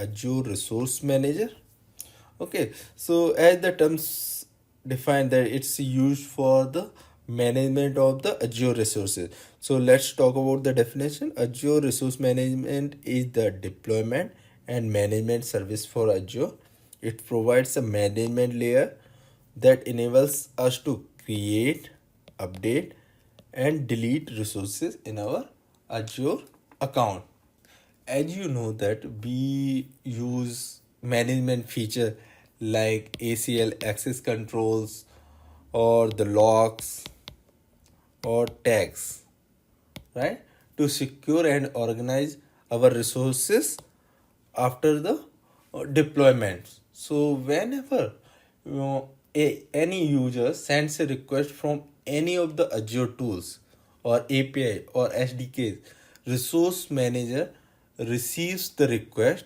Azure Resource Manager. Okay, so as the terms define that it's used for the management of the Azure resources. So let's talk about the definition. Azure Resource Management is the deployment and management service for Azure. It provides a management layer that enables us to create, update, and delete resources in our Azure account. As you know that we use management feature like ACL access controls or the logs or tags, right, to secure and organize our resources after the deployments. So whenever any user sends a request from any of the Azure tools or API or SDKs, resource manager receives the request,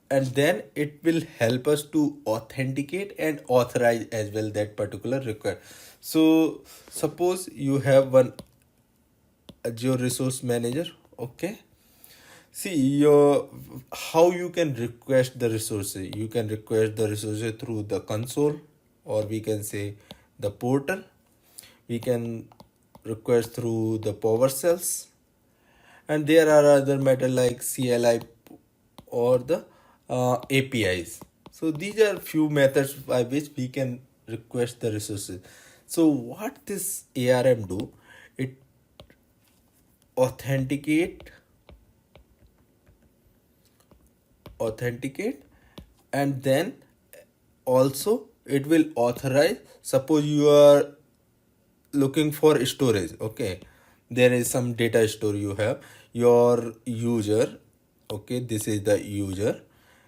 and then it will help us to authenticate and authorize as well that particular request. So suppose you have one Azure resource manager. Okay, see your how you can request the resources. You can request the resources through the console, or we can say the portal. We can request through the PowerShells, and there are other matter like CLI or the APIs. So these are few methods by which we can request the resources. So what this ARM do? It authenticate and then also it will authorize. Suppose you are looking for storage. Okay, there is some data store you have, your user. Okay, this is the user,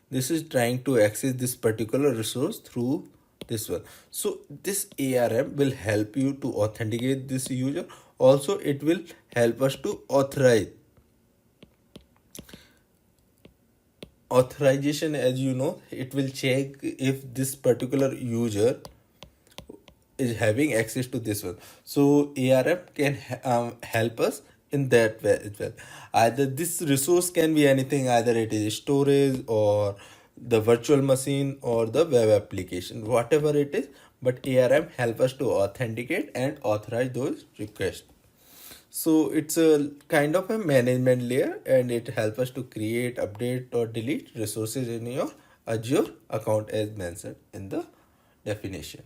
this is trying to access this particular resource through this one. So this ARM will help you to authenticate this user. Also it will help us to authorization. As you know, it will check if this particular user is having access to this one. So ARM can help us in that way as well. Either this resource can be anything, either it is storage or the virtual machine or the web application, whatever it is, but ARM help us to authenticate and authorize those requests. So it's a kind of a management layer, and it helps us to create, update, or delete resources in your Azure account as mentioned in the definition.